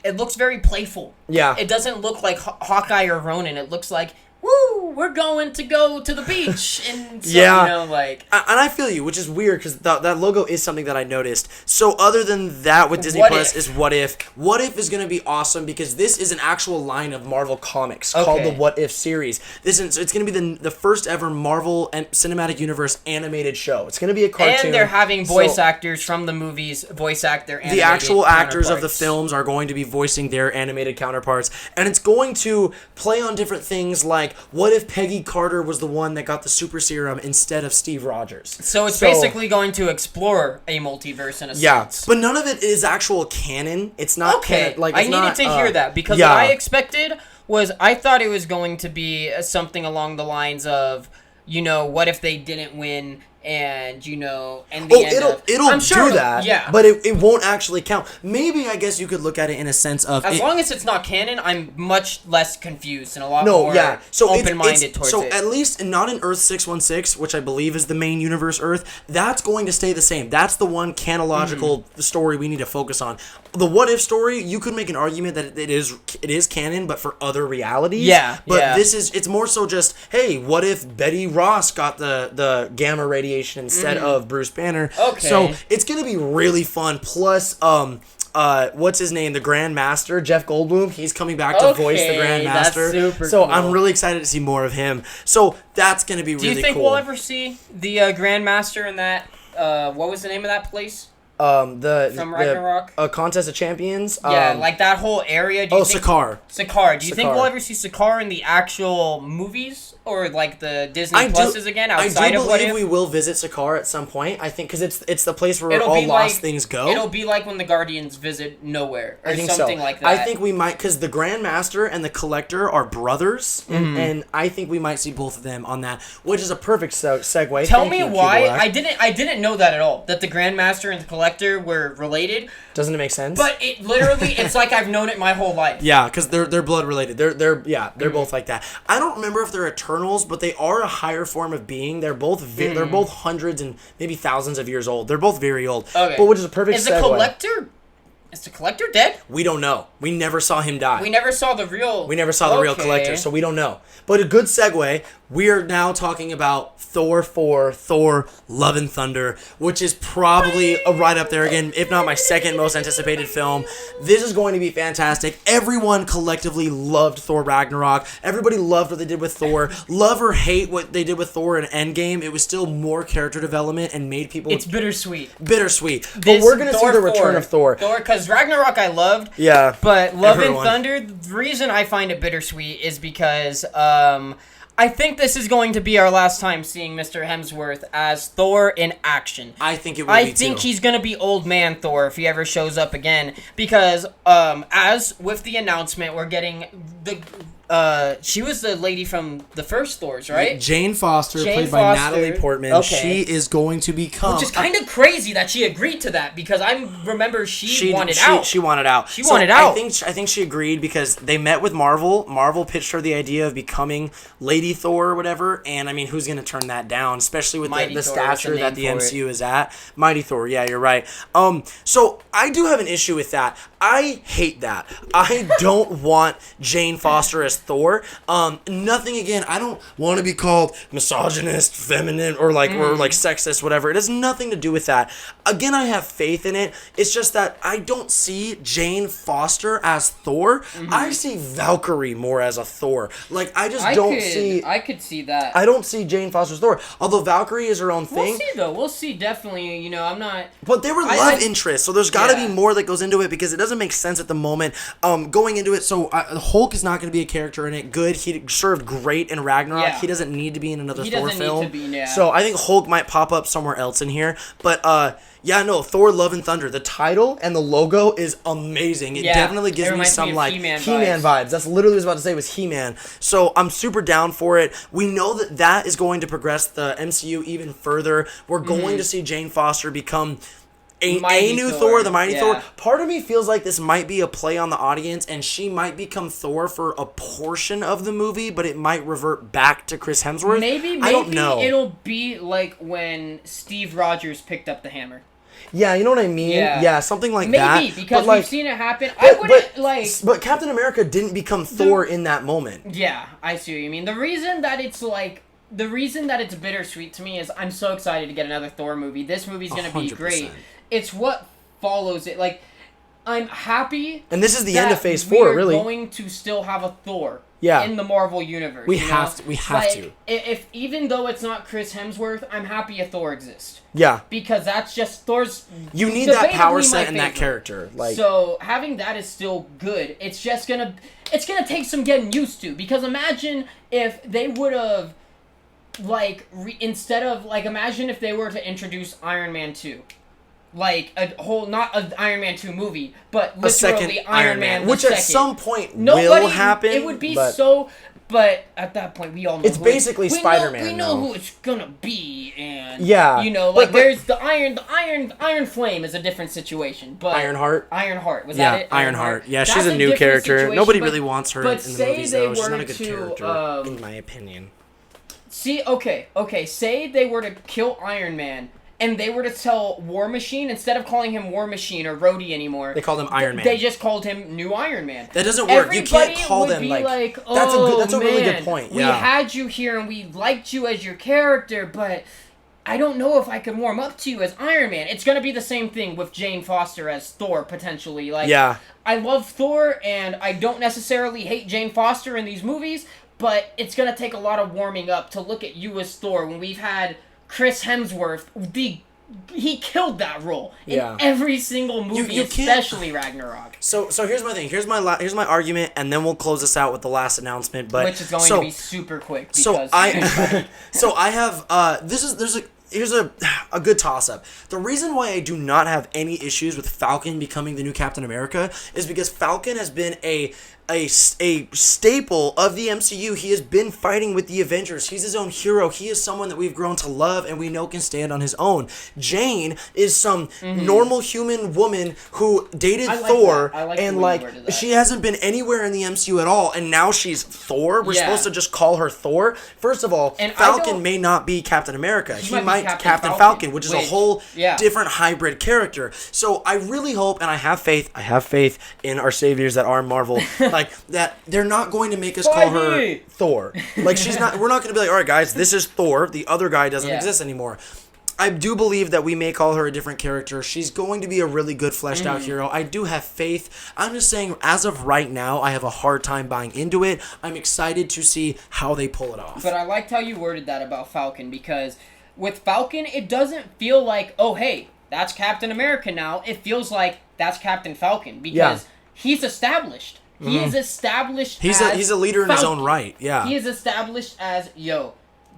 playful. Yeah. It doesn't look like Hawkeye or Ronin. It looks like, woo, we're going to go to the beach and so, you know, like. And I feel you, which is weird because that logo is something that I noticed. So other than that, with Disney Plus is What If. What If is going to be awesome because this is an actual line of Marvel comics called the What If series. It's going to be the first ever Marvel Cinematic Universe animated show. It's going to be a cartoon. And they're having voice actors from the movies voice act their animated The actual actors of the films are going to be voicing their animated counterparts, and it's going to play on different things like, what if Peggy Carter was the one that got the super serum instead of Steve Rogers? So it's basically going to explore a multiverse in a sense. But none of it is actual canon. It's not canon. Like, I needed to hear that because what I expected was I thought it was going to be something along the lines of, you know, what if they didn't win? And you know, and it'll do that, but it won't actually count. Maybe I guess you could look at it in a sense of as long as it's not canon, I'm much less confused and a lot more open-minded towards it. So at least not in Earth 616, which I believe is the main universe Earth, that's going to stay the same. That's the one canological story we need to focus on. The What If story, you could make an argument that it is canon, but for other realities. But it's more so just, hey, what if Betty Ross got the gamma radiation instead of Bruce Banner? So it's gonna be really fun. Plus, what's his name? The Grandmaster, Jeff Goldblum. He's coming back to voice the Grandmaster. That's super so cool. I'm really excited to see more of him. So that's gonna be really cool. Do you think we'll ever see the Grandmaster in that? What was the name of that place? From Ragnarok? Contest of Champions. Like that whole area. Sakaar. Sakaar. Do you think we'll ever see Sakaar in the actual movies? Or like the Disney Pluses again outside of What If? I do believe we will visit Sakaar at some point. I think because it's the place where all lost things go. It'll be like when the Guardians visit Nowhere or something like that. I think we might, because the Grandmaster and the Collector are brothers, and I think we might see both of them on that, which is a perfect segue. Tell me why. Cubowak. I didn't know that at all. That the Grandmaster and the Collector were related. Doesn't it make sense? But it literally, it's like I've known it my whole life. Yeah, because they're blood related. They're both like that. I don't remember if they're Eternals, but they are a higher form of being. They're both they're both hundreds and maybe thousands of years old. They're both very old. Okay. But which is a perfect segue. Is the Collector dead? We don't know. We never saw him die. We never saw the real Collector, so we don't know. But a good segue. We are now talking about Thor 4, Thor Love and Thunder, which is probably right up there again, if not my second most anticipated film. This is going to be fantastic. Everyone collectively loved Thor Ragnarok. Everybody loved what they did with Thor. Love or hate what they did with Thor in Endgame, it was still more character development and made people... It's bittersweet. But we're going to see the return of Thor. Because Ragnarok I loved. Yeah. But Love and Thunder, the reason I find it bittersweet is because... I think this is going to be our last time seeing Mr. Hemsworth as Thor in action. I think it will be too. I think he's going to be old man Thor if he ever shows up again. Because as with the announcement, we're getting the... she was the lady from the first Thors, right? Jane Foster, played by Natalie Portman. Okay. She is going to become... Which is kind of crazy that she agreed to that, because I remember she wanted out. She wanted out. She wanted out. I think she agreed because they met with Marvel. Marvel pitched her the idea of becoming Lady Thor or whatever, and I mean, who's going to turn that down, especially with the stature that the MCU is at? Mighty Thor, yeah, you're right. So I do have an issue with that. I hate that. I don't want Jane Foster as Thor. Nothing again. I don't want to be called misogynist, feminine, or like sexist, whatever. It has nothing to do with that. Again, I have faith in it. It's just that I don't see Jane Foster as Thor. I see Valkyrie more as a Thor. Like I could see that. I don't see Jane Foster as Thor. Although Valkyrie is her own thing. We'll see though. We'll see definitely. You know, I'm not. But they were love interests, so there's got to be more that goes into it because it doesn't make sense at the moment. Going into it, so Hulk is not going to be a character in it. Good, he served great in Ragnarok. Yeah. He doesn't need to be in another Thor film. So I think Hulk might pop up somewhere else in here. But Thor Love and Thunder. The title and the logo is amazing. It definitely gives me some like He-Man vibes. That's literally what I was about to say was He-Man. So I'm super down for it. We know that is going to progress the MCU even further. We're going to see Jane Foster become a new Thor, the Mighty Thor. Part of me feels like this might be a play on the audience, and she might become Thor for a portion of the movie, but it might revert back to Chris Hemsworth. Maybe I don't know. It'll be like when Steve Rogers picked up the hammer. Yeah, you know what I mean? Yeah, something like that. Maybe, because we've seen it happen. But Captain America didn't become Thor in that moment. Yeah, I see what you mean. The reason that it's bittersweet to me is I'm so excited to get another Thor movie. This movie's going to be great. It's what follows it. Like, I'm happy. And this is the end of Phase 4, really. We're going to still have a Thor in the Marvel universe. We have to. If even though it's not Chris Hemsworth, I'm happy a Thor exists. Yeah. Because that's just Thor's... You need that power set and that character. So having that is still good. It's just gonna take some getting used to. Because imagine if they would have imagine if they were to introduce Iron Man 2. Like a whole, not an Iron Man 2 movie, but literally a second Iron Man, which at some point will happen. It would be but at that point we all know it's basically Spider-Man. We know who it's gonna be, and but there's the Iron Flame is a different situation, but Ironheart was that it? Ironheart. Yeah, she's a new character. Nobody really wants her in the movies though. She's not a good character, in my opinion. See, okay. Say they were to kill Iron Man. And they were to tell War Machine, instead of calling him War Machine or Rhodey anymore, they called him Iron Man. They just called him New Iron Man. That doesn't work. You can't call them like that's a really good point. We had you here and we liked you as your character, but I don't know if I could warm up to you as Iron Man. It's gonna be the same thing with Jane Foster as Thor potentially. I love Thor and I don't necessarily hate Jane Foster in these movies, but it's gonna take a lot of warming up to look at you as Thor when we've had Chris Hemsworth, he killed that role in every single movie, especially Ragnarok. So here's my thing. Here's my argument, and then we'll close this out with the last announcement. But which is going to be super quick. Here's a good toss-up. The reason why I do not have any issues with Falcon becoming the new Captain America is because Falcon has been a staple of the MCU. He has been fighting with the Avengers. He's his own hero. He is someone that we've grown to love and we know can stand on his own. Jane is some normal human woman who dated Thor and she hasn't been anywhere in the MCU at all, and now she's Thor. We're supposed to just call her Thor. First of all, and Falcon may not be Captain America. He might be Captain Falcon, which is a whole different hybrid character. So I really hope and I have faith in our saviors that are Marvel. like that. They're not going to make us call her Thor. Like she's not. We're not going to be like, all right, guys, this is Thor. The other guy doesn't exist anymore. I do believe that we may call her a different character. She's going to be a really good fleshed out hero. I do have faith. I'm just saying, as of right now, I have a hard time buying into it. I'm excited to see how they pull it off. But I liked how you worded that about Falcon, because with Falcon, it doesn't feel like, oh, hey, that's Captain America now. It feels like that's Captain Falcon, because he's established. He is established he's a leader in his own right. Yeah. He is established as, yo,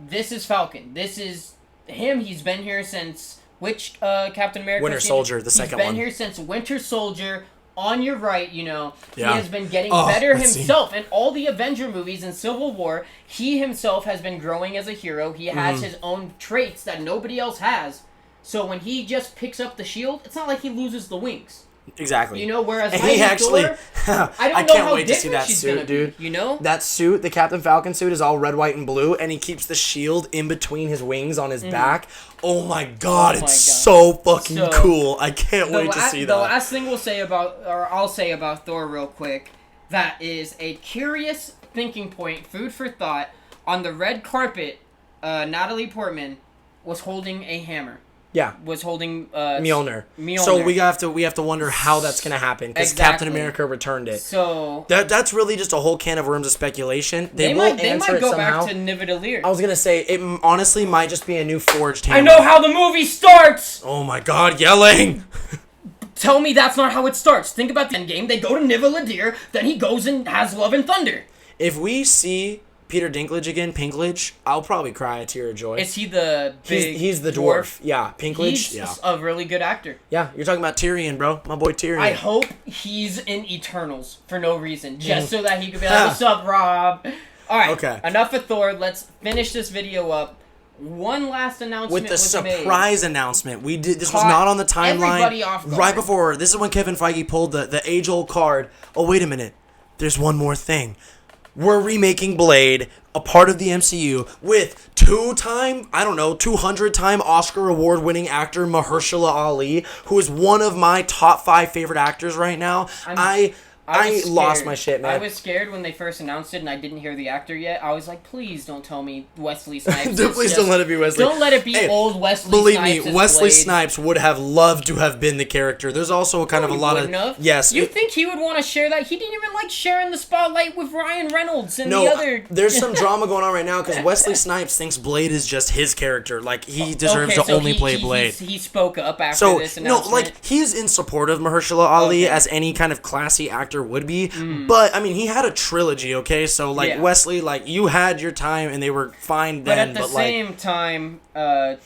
this is Falcon. This is him. He's been here since which Captain America? Winter Soldier, the second one. He's been here since Winter Soldier. On your right, you know, he Yeah. has been getting better himself. In all the Avenger movies and Civil War, he himself has been growing as a hero. He has his own traits that nobody else has. So when he just picks up the shield, it's not like he loses the wings. Exactly. You know, whereas he actually, Thor, I I don't know can't how wait to see different that she's suit, gonna dude. be, you know? That suit, the Captain Falcon suit, is all red, white, and blue, and he keeps the shield in between his wings on his back. Oh my god, it's so fucking cool. I can't wait to see that. The last thing I'll say about Thor real quick, that is a curious thinking point, food for thought. On the red carpet, Natalie Portman was holding a hammer. Yeah. Was holding Mjolnir. Mjolnir. So we have to wonder how that's gonna happen, because Captain America returned it. So that's really just a whole can of worms of speculation. They might go somehow. back to Nidavellir. I was gonna say it honestly might just be a new forged hammer. I know how the movie starts. Oh my god, yelling! Tell me that's not how it starts. Think about the end game. They go to Nidavellir, then he goes and has Love and Thunder. If we see Peter Dinklage again, Pinklage, I'll probably cry a tear of joy. Is he the big he's the dwarf. Yeah, Pinklage. He's a really good actor. Yeah, you're talking about Tyrion, bro. My boy Tyrion. I hope he's in Eternals for no reason, just so that he could be like, "What's up, Rob?" All right. Okay. Enough of Thor. Let's finish this video up. One last announcement with the was surprise announcement. We did this was not on the timeline. Everybody off guard. Right before, this is when Kevin Feige pulled the age-old card. Oh, wait a minute. There's one more thing. We're remaking Blade, a part of the MCU, with 200-time Oscar award-winning actor Mahershala Ali, who is one of my top 5 favorite actors right now. I lost my shit, man. I was scared when they first announced it and I didn't hear the actor yet. I was like, please don't tell me Wesley Snipes. Please don't let it be Wesley. Don't let it be old Wesley Snipes. Believe me, Wesley Blade. Snipes would have loved to have been the character. There's also a lot of... Yes. You think he would want to share that? He didn't even like sharing the spotlight with Ryan Reynolds and the other... There's some drama going on right now because Wesley Snipes thinks Blade is just his character. Like, he deserves to only play Blade. He spoke up after this announcement. No, like, he's in support of Mahershala Ali as any kind of classy actor would be. But, I mean, he had a trilogy, okay? So, like, Wesley, like, you had your time and they were fine then. But at the same time,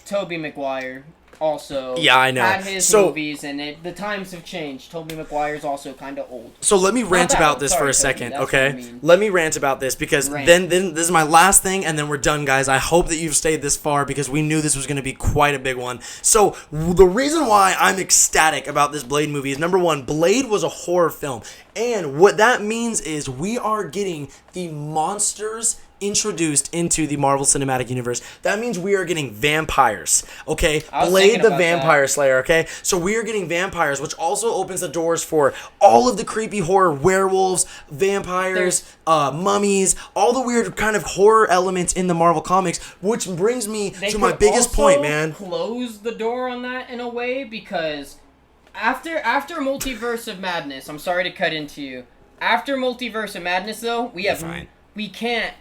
Tobey Maguire also had his movies, and the times have changed. Tobey Maguire's also kind of old. So let me rant about this for a second, okay? Let me rant about this, because then this is my last thing, and then we're done, guys. I hope that you've stayed this far, because we knew this was going to be quite a big one. So the reason why I'm ecstatic about this Blade movie is, number one, Blade was a horror film, and what that means is we are getting the monsters introduced into the Marvel Cinematic Universe. That means we are getting vampires, okay? Blade the Vampire Slayer, okay? So we are getting vampires, which also opens the doors for all of the creepy horror, werewolves, vampires, mummies, all the weird kind of horror elements in the Marvel comics, which brings me to my biggest point, man. Close the door on that in a way, because after Multiverse of Madness, I'm sorry to cut into you. After Multiverse of Madness, though, we can't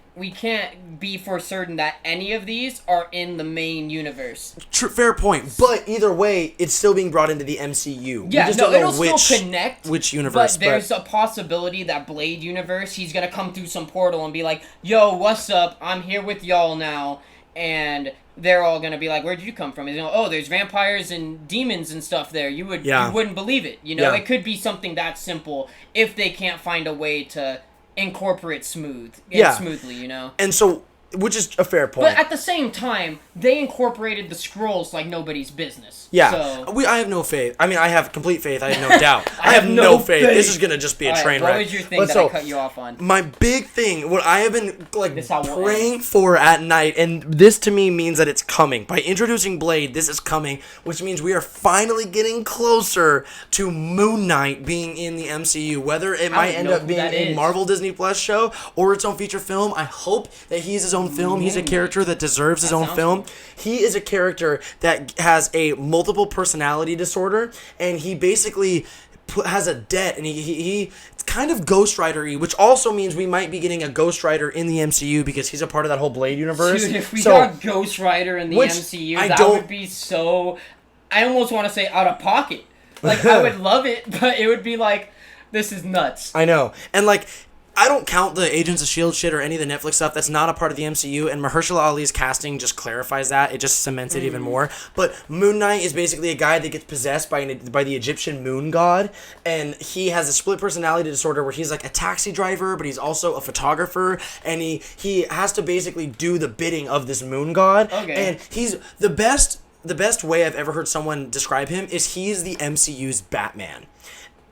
be for certain that any of these are in the main universe. Fair point. But either way, it's still being brought into the MCU. Yeah, it'll still connect. Which universe. But there's a possibility that Blade universe, he's going to come through some portal and be like, yo, what's up? I'm here with y'all now. And they're all going to be like, where'd you come from? He's going, oh, there's vampires and demons and stuff there. You wouldn't believe it. You know, it could be something that simple if they can't find a way to incorporate smoothly, you know. And so which is a fair point. But at the same time, they incorporated the Skrulls like nobody's business. Yeah, so. I have no faith. I mean, I have complete faith. I have no doubt. I have no faith. This is gonna just be a train wreck. What was your thing that I cut you off on? My big thing, what I have been praying for at night, and this to me means that it's coming. By introducing Blade, this is coming, which means we are finally getting closer to Moon Knight being in the MCU. Whether it might end up being a Marvel Disney Plus show or its own feature film, I hope that he's his own film. He's a character that deserves his own film. He is a character that has a multiple personality disorder, and he basically has a debt, and he it's kind of Ghost Rider-y, which also means we might be getting a Ghost Rider in the MCU because he's a part of that whole Blade universe. Dude, if we got Ghost Rider in the MCU, that would be so... I almost want to say out of pocket. Like, I would love it, but it would be like, this is nuts. I know. And, like, I don't count the Agents of S.H.I.E.L.D. shit or any of the Netflix stuff. That's not a part of the MCU, and Mahershala Ali's casting just clarifies that. It just cements it even more. But Moon Knight is basically a guy that gets possessed by the Egyptian moon god, and he has a split personality disorder where he's like a taxi driver, but he's also a photographer, and he has to basically do the bidding of this moon god. Okay. And he's the best way I've ever heard someone describe him is he's the MCU's Batman.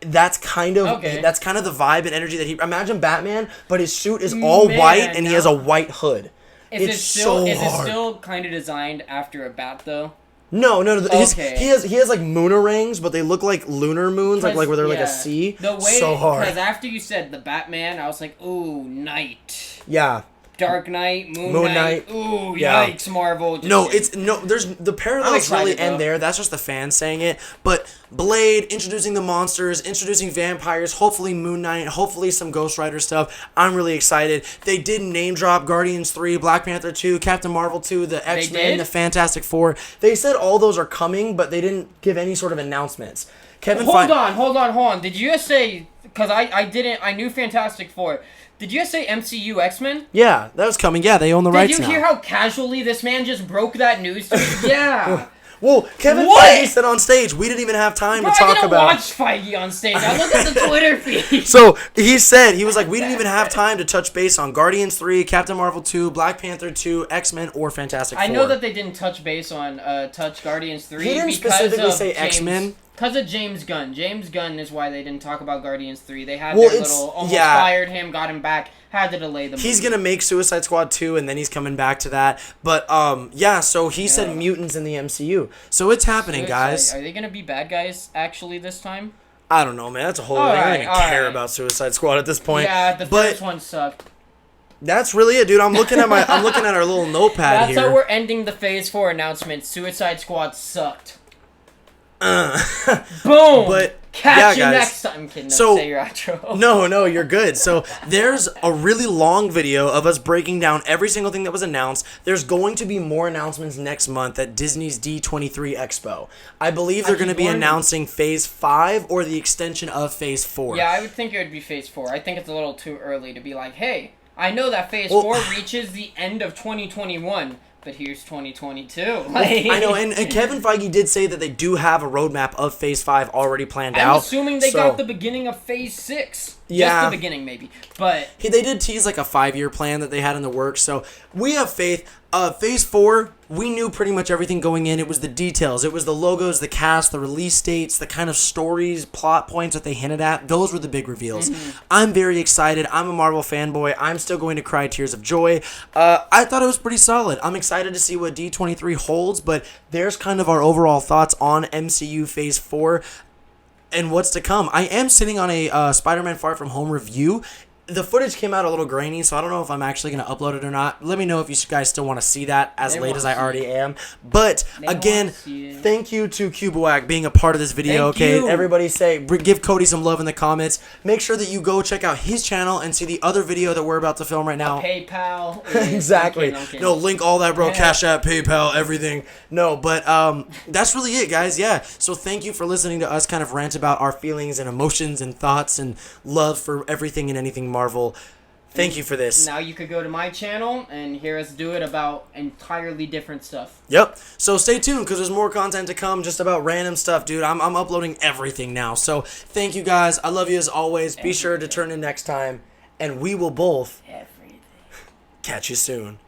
That's kind of the vibe and energy that he... Imagine Batman, but his suit is all white, and he has a white hood. Is it still kind of designed after a bat, though? No. He has like moonarangs, but they look like lunar moons, like where they're like a sea. So hard. Because after you said the Batman, I was like, ooh, Knight. Yeah. Dark Knight, Moon Knight. Ooh, yikes, Marvel. There's the parallels really end there. That's just the fans saying it. But Blade, introducing the monsters, introducing vampires, hopefully Moon Knight, hopefully some Ghost Rider stuff. I'm really excited. They did name drop Guardians 3, Black Panther 2, Captain Marvel 2, the X-Men, the Fantastic Four. They said all those are coming, but they didn't give any sort of announcements. Hold on. Did you just say... Because I knew Fantastic Four. Did you just say MCU X-Men? Yeah, that was coming. Yeah, they own the rights now. Did you hear how casually this man just broke that news to me? Yeah. Well, Kevin Feige said on stage, we didn't even have time to talk about... I didn't watch Feige on stage. I looked at the Twitter feed. So, he was like, we didn't even have time to touch base on Guardians 3, Captain Marvel 2, Black Panther 2, X-Men, or Fantastic Four. I know that they didn't touch base on Guardians 3. He didn't specifically say X-Men. Because of James Gunn. James Gunn is why they didn't talk about Guardians 3. They had fired him, got him back, had to delay the movie. He's going to make Suicide Squad 2, and then he's coming back to that. But, so he said mutants in the MCU. So it's happening, guys. Are they going to be bad guys, actually, this time? I don't know, man. That's a whole... I don't even care about Suicide Squad at this point. Yeah, the first one sucked. That's really it, dude. I'm looking at our little notepad here. That's how we're ending the Phase 4 announcement. Suicide Squad sucked. Boom! But catch you next time. I'm kidding. Say your outro. No, you're good. So there's a really long video of us breaking down every single thing that was announced. There's going to be more announcements next month at Disney's D23 Expo. I believe they're going to be announcing Phase 5 or the extension of Phase 4. Yeah, I would think it would be Phase 4. I think it's a little too early to be like, hey, I know that Phase 4 reaches the end of 2021. But here's 2022. I know, and Kevin Feige did say that they do have a roadmap of Phase 5 already planned out. I'm assuming they got the beginning of Phase 6. Yeah. Just the beginning, maybe. But they did tease like a 5-year plan that they had in the works, so we have faith. Phase 4, we knew pretty much everything going in. It was the details. It was the logos, the cast, the release dates, the kind of stories, plot points that they hinted at. Those were the big reveals. I'm very excited. I'm a Marvel fanboy. I'm still going to cry tears of joy. I thought it was pretty solid. I'm excited to see what D23 holds, but there's kind of our overall thoughts on MCU Phase 4 and what's to come. I am sitting on a Spider-Man Far From Home review. The footage came out a little grainy, so I don't know if I'm actually going to upload it or not. Let me know if you guys still want to see that as late as I already am. But, again, thank you to Cubowak being a part of this video, Everybody give Cody some love in the comments. Make sure that you go check out his channel and see the other video that we're about to film right now. PayPal. Exactly. No, link all that, bro. Yeah. Cash App, PayPal, everything. No, but that's really it, guys. Yeah. So thank you for listening to us kind of rant about our feelings and emotions and thoughts and love for everything and anything Marvel. Thank you for this. Now you could go to my channel and hear us do it about entirely different stuff. Yep. So stay tuned because there's more content to come just about random stuff, dude. I'm uploading everything now. So thank you guys. I love you as always. Be sure to turn in next time and we will both catch you soon.